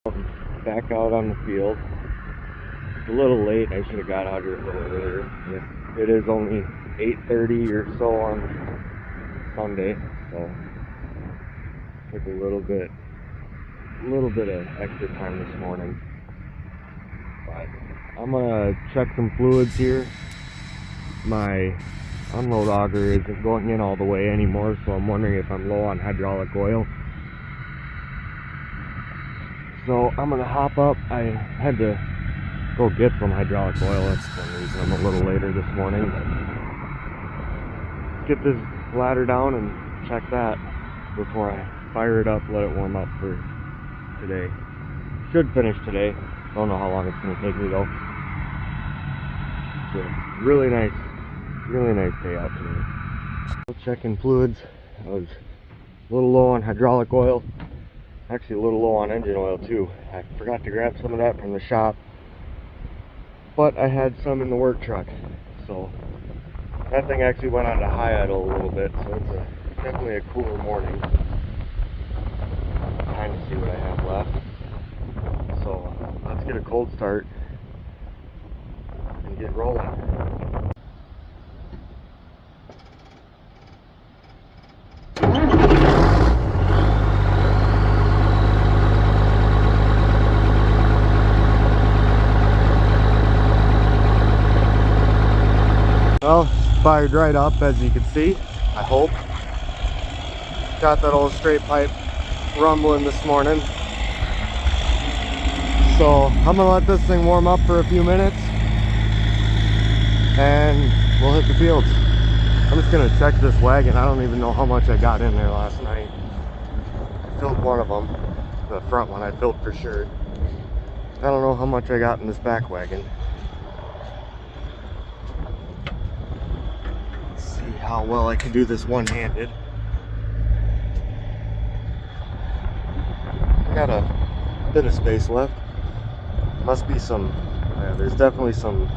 Back out on the field. It's a little late. I should have got out here a little earlier. It is only 8:30 or so on Sunday, so took a little bit of extra time this morning. But I'm gonna check some fluids here. My unload auger isn't going in all the way anymore, so I'm wondering if I'm low on hydraulic oil. So I'm gonna hop up. I had to go get some hydraulic oil. That's one reason I'm a little later this morning. Get this ladder down and check that before I fire it up, let it warm up for today. Should finish today. Don't know how long it's gonna take me though. It's a really nice day out today. Checking fluids. I was a little low on hydraulic oil. Actually a little low on engine oil too. I forgot to grab some of that from the shop, but I had some in the work truck, so that thing actually went on to high idle a little bit, so it's definitely a cooler morning. Time to see what I have left. So let's get a cold start and get rolling. Well, fired right up, as you can see, I hope. Got that old straight pipe rumbling this morning. So I'm gonna let this thing warm up for a few minutes and we'll hit the fields. I'm just gonna check this wagon. I don't even know how much I got in there last night. I filled one of them, the front one I filled for sure. I don't know how much I got in this back wagon. How well I can do this one-handed. I got a bit of space left. Must be some, there's definitely some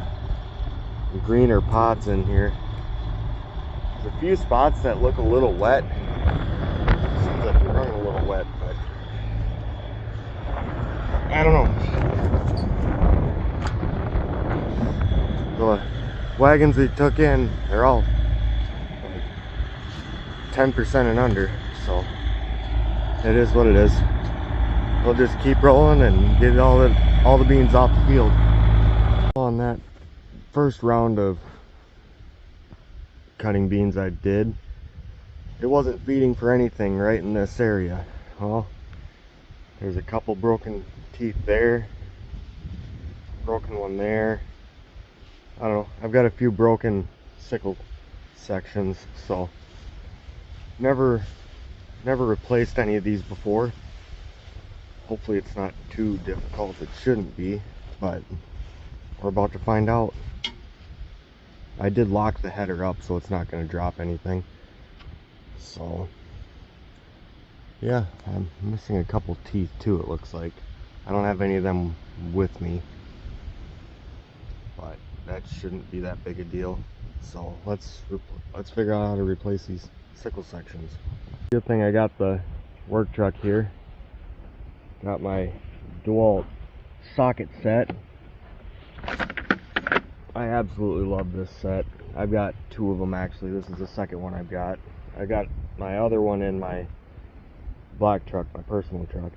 greener pods in here. There's a few spots that look a little wet. Seems like they're running a little wet, but I don't know. The wagons they took in, they're all 10% and under, so it is what it is. We'll just keep rolling and get all the beans off the field. On that first round of cutting beans I did, it wasn't feeding for anything right in this area. Well, there's a couple broken teeth there, broken one there. I don't know, I've got a few broken sickle sections, so never replaced any of these before. Hopefully it's not too difficult. It shouldn't be, but we're about to find out. I did lock the header up so it's not going to drop anything. So yeah, I'm missing a couple teeth too, it looks like. I don't have any of them with me, but that shouldn't be that big a deal. So let's figure out how to replace these sickle sections. Good thing I got the work truck here. Got my dual socket set. I absolutely love this set. I've got two of them actually. This is the second one I've got. I got my other one in my black truck, my personal truck,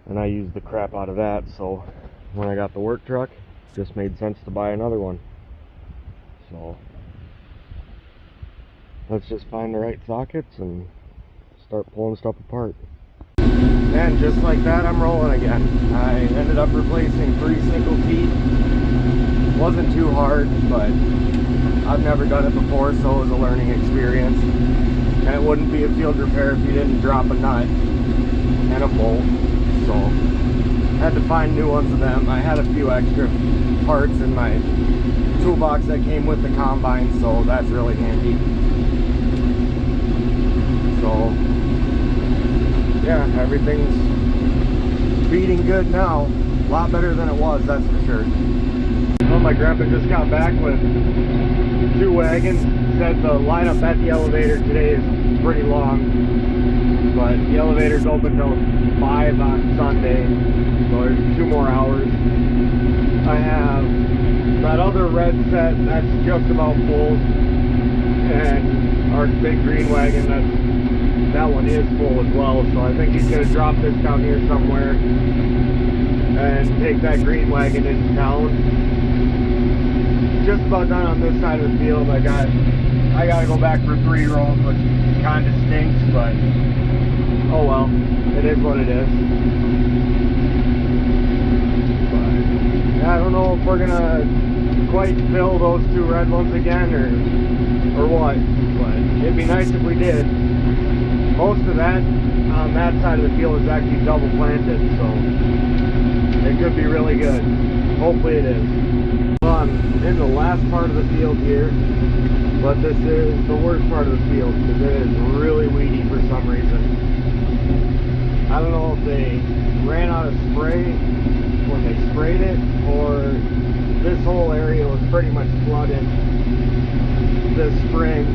and I used the crap out of that, so when I got the work truck, it just made sense to buy another one. So let's just find the right sockets and start pulling stuff apart. And just like that, I'm rolling again. I ended up replacing 3 sickle teeth. Wasn't too hard, but I've never done it before, so it was a learning experience. And it wouldn't be a field repair if you didn't drop a nut and a bolt. So I had to find new ones of them. I had a few extra parts in my toolbox that came with the combine, so that's really handy. So yeah, everything's feeding good now. A lot better than it was, that's for sure. Well, my grandpa just got back with 2 wagons. Said the lineup at the elevator today is pretty long. but the elevator's open till 5 on Sunday, so there's 2 more hours. I have that other red set that's just about full, and our big green wagon that one is full as well, so I think he's going to drop this down here somewhere and take that green wagon into town. Just about done on this side of the field. I gotta go back for 3 rows, which kind of stinks, but oh well, it is what it is. But yeah, I don't know if we're gonna quite fill those 2 red ones again or what, but it'd be nice if we did. Most of that on that side of the field is actually double planted, so it could be really good. Hopefully it is. Well, I'm in the last part of the field here, but this is the worst part of the field because it is really weedy for some reason. I don't know if they ran out of spray when they sprayed it, or this whole area was pretty much flooded this spring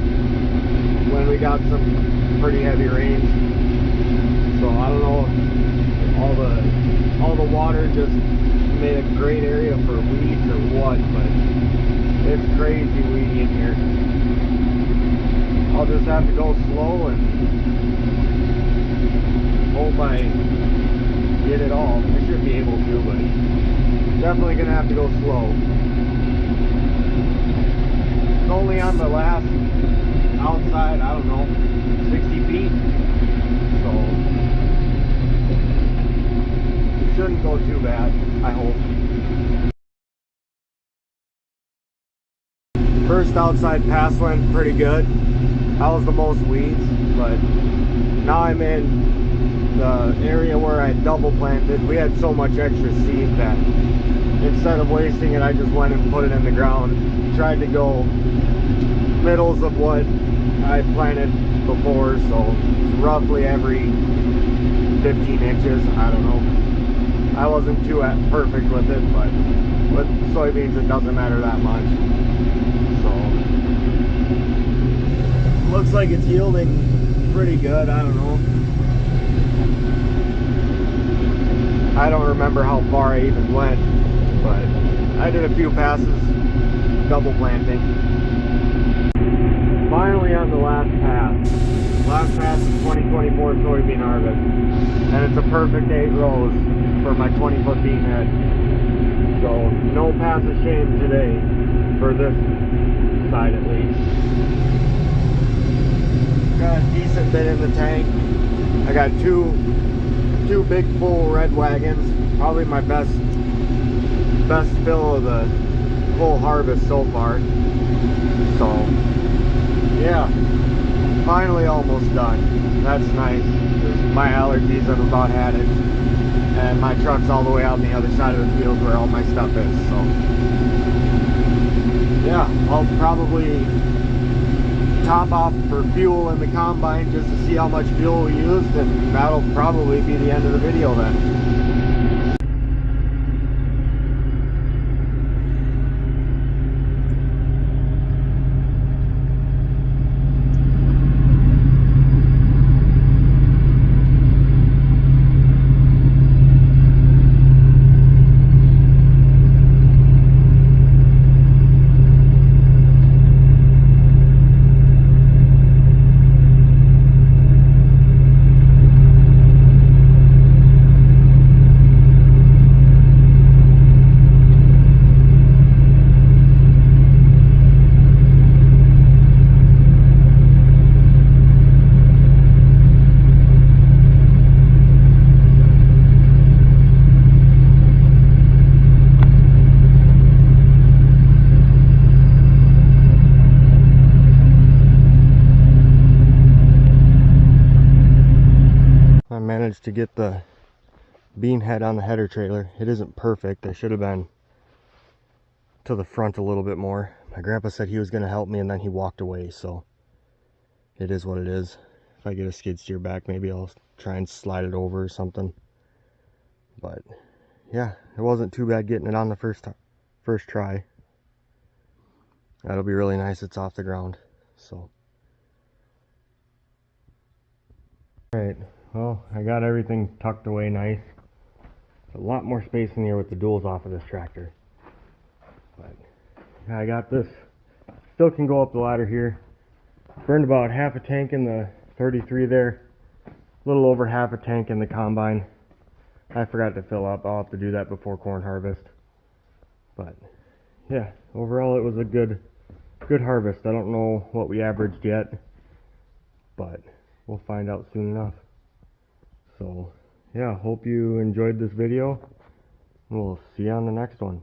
when we got some pretty heavy rains. So I don't know if all the water just made a great area for weeds or what, but it's crazy weedy in here. I'll just have to go slow and hope I get it all. I should be able to, but definitely gonna have to go slow. It's only on the last outside, I don't know, 60 feet, so it shouldn't go too bad, I hope. First outside pass went pretty good. That was the most weeds, but now I'm in the area where I double planted. We had so much extra seed that instead of wasting it, I just went and put it in the ground. Tried to go middles of what I planted before, so roughly every 15 inches. I don't know. I wasn't too perfect with it, but with soybeans it doesn't matter that much. So looks like it's yielding pretty good. I don't know. I don't remember how far I even went, but I did a few passes double planting. Finally on the last pass. Last pass is 2024 soybean harvest, and it's a perfect 8 rows for my 20-foot bean head. So no pass of shame today for this side at least. Got a decent bit in the tank. I got two big full red wagons, probably my best fill of the whole harvest so far. So yeah, finally almost done. That's nice. My allergies have about had it, and my truck's all the way out on the other side of the field where all my stuff is. So yeah, I'll probably top off for fuel in the combine just to see how much fuel we used, and that'll probably be the end of the video then. I managed to get the bean head on the header trailer. It isn't perfect. I should have been to the front a little bit more. My grandpa said he was going to help me, and then he walked away, so it is what it is. If I get a skid steer back, maybe I'll try and slide it over or something. But yeah, it wasn't too bad getting it on the first try. That'll be really nice. It's off the ground. So all right, well, I got everything tucked away nice. There's a lot more space in here with the duals off of this tractor. But yeah, I got this. Still can go up the ladder here. Burned about half a tank in the 33 there. A little over half a tank in the combine. I forgot to fill up. I'll have to do that before corn harvest. But yeah, overall it was a good harvest. I don't know what we averaged yet, but we'll find out soon enough. So yeah, hope you enjoyed this video. We'll see you on the next one.